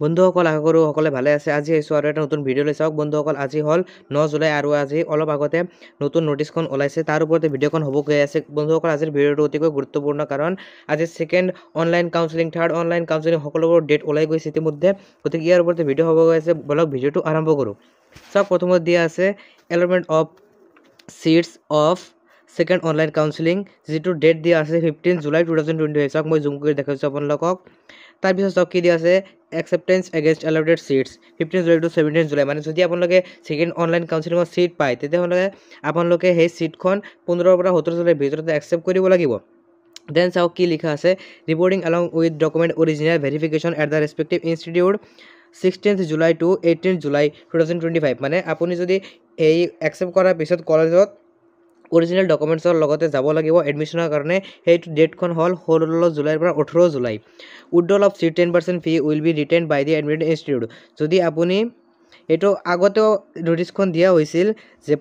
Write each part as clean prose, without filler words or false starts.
বন্ধুসকল আশা কৰোঁ সকলে ভালে আছে। আজি আহিছোঁ আৰু এটা নতুন ভিডিঅ' লৈ চাওক বন্ধুসকল। আজি হ'ল 9 জুলাই আৰু আজি অলপ আগতে নতুন নটিচখন ওলাইছে, তাৰ ওপৰতে ভিডিঅ'খন হ'ব গৈ আছে। বন্ধুসকল আজিৰ ভিডিঅ'টো অতিকৈ গুৰুত্বপূৰ্ণ, কাৰণ আজি second online counselling, third online counselling সকলোবোৰ ডেট ওলাই গৈছে ইতিমধ্যে। গতিকে ইয়াৰ ওপৰতে ভিডিঅ' হ'ব গৈ আছে। বলক ভিডিঅ'টো আৰম্ভ কৰোঁ। চাওক প্ৰথমত দিয়া আছে allotment of seats of second online counselling, যিটো ডেট দিয়া আছে 15 জুলাই 2025। চাওক মই জুম কৰি দেখাইছোঁ আপোনালোকক। তাৰপিছত চাওক কি দিয়া আছে একচেপ্টেঞ্চ against allotted চিটছ 15 July two 17 July. মানে যদি আপোনালোকে ছেকেণ্ড অনলাইন কাউন্সেলিঙৰ চিট পায়, তেতিয়াহ'লে আপোনালোকে সেই চিটখন 15 পৰা 17 জুলাইৰ ভিতৰতে একচেপ্ট কৰিব লাগিব। দেন চাওক কি লিখা আছে reporting along with document original verification at the respective institute 16th July to 18th July 2025। মানে আপুনি যদি এই একচেপ্ট কৰাৰ পিছত কলেজত অৰিজিনেল ডকুমেণ্টছৰ লগতে যাব লাগিব এডমিশ্যনৰ কাৰণে। সেইটো ডেটখন হ'ল 16 জুলাইৰ পৰা 18 July. Withdrawal of seat 10% fee will be retained by the admitted institute. যদি আপুনি এইটো আগতেও নটিচখন দিয়া হৈছিল যে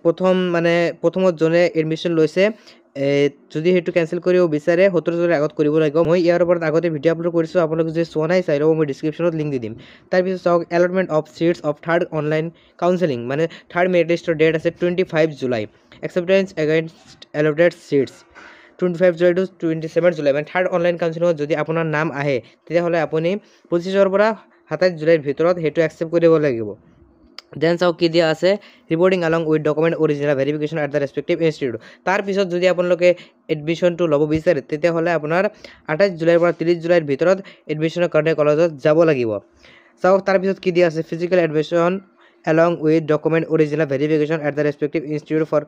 প্ৰথমত যোনে এডমিশ্যন লৈছে যদি সেইটো কেঞ্চেল কৰিব বিচাৰে 17 জুলাইৰ আগত কৰিব লাগিব। মই ইয়াৰ ওপৰত আগতে ভিডিঅ' আপলোড কৰিছোঁ, আপোনালোকে যদি চোৱা নাই চাই ল'ব, মই ডিছক্ৰিপশ্যনত লিংক দি দিম। তাৰপিছত চাওক allotment of seats of third online counselling, মানে থাৰ্ড মেৰিট লিষ্টৰ ডেট আছে 25 July. Acceptance against allotted seats 25 July to 27 July. মানে থাৰ্ড অনলাইন কাউন্সেলিঙত যদি আপোনাৰ নাম আহে, তেতিয়াহ'লে আপুনি 25 পৰা 27 জুলাইৰ ভিতৰত সেইটো একচেপ্ট কৰিব লাগিব। দেন চাওক কি দিয়া আছে reporting along with document original verification at the respective institute। তাৰপিছত যদি আপোনালোকে এডমিশ্যনটো ল'ব বিচাৰে, তেতিয়াহ'লে আপোনাৰ 28 জুলাইৰ পৰা 30 জুলাইৰ ভিতৰত এডমিশ্যনৰ কাৰণে কলেজত যাব লাগিব। চাওক তাৰপিছত কি দিয়া আছে physical admission along with document original verification at the respective institute for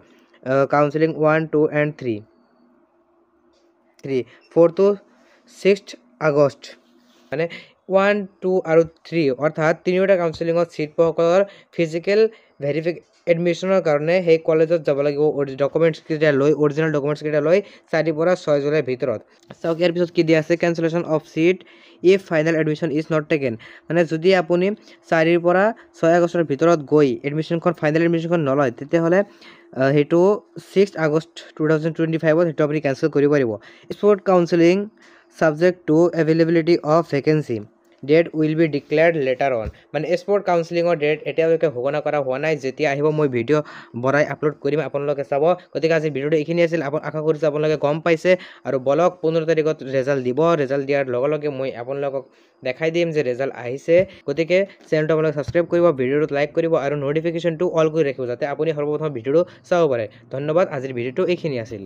counseling 1, 2 and 3 4 to 6 August. মানে 1, 2 আৰু 3 অৰ্থাৎ তিনিওটা কাউন্সেলিঙত চিট পোৱাসকলৰ ফিজিকেল এডমিশ্যনৰ কাৰণে সেই কলেজত যাব লাগিব ডকুমেণ্টছকেইটা লৈ, অৰিজিনেল ডকুমেণ্টছকেইটা লৈ 4 পৰা 6 জুলাইৰ ভিতৰত। চাওক ইয়াৰ পিছত কি দিয়া আছে cancellation of seat if final admission is not taken. মানে যদি আপুনি 4 পৰা 6 আগষ্টৰ ভিতৰত গৈ এডমিশ্যনখন ফাইনেল এডমিশ্যনখন নলয়, তেতিয়াহ'লে সেইটো 6 আগষ্ট 2025ত সেইটো আপুনি কেঞ্চেল কৰিব পাৰিব। Spot counselling subject to availability of vacancy date will be declared later on. মানে স্পৰ্ট কাউন্সেলিঙৰ ডেট এতিয়ালৈকে ঘোষণা কৰা হোৱা নাই, যেতিয়া আহিব মই ভিডিঅ' বনাই আপলোড কৰিম, আপোনালোকে চাব। গতিকে আজি ভিডিঅ'টো এইখিনি আছিল। আশা কৰিছোঁ আপোনালোকে গম পাইছে। আৰু বলক 15 তাৰিখত ৰেজাল্ট দিব। ৰেজাল্ট দিয়াৰ লগে লগে মই আপোনালোকক দেখাই দিম যে ৰেজাল্ট আহিছে। গতিকে চেনেলটো আপোনালোকে ছাবস্ক্ৰাইব কৰিব, ভিডিঅ'টোত লাইক কৰিব আৰু ন'টিফিকেশ্যনটো অল কৰি ৰাখিব, যাতে আপুনি সৰ্বপ্ৰথম ভিডিঅ'টো চাব পাৰে। ধন্যবাদ। আজিৰ ভিডিঅ'টো এইখিনি আছিল।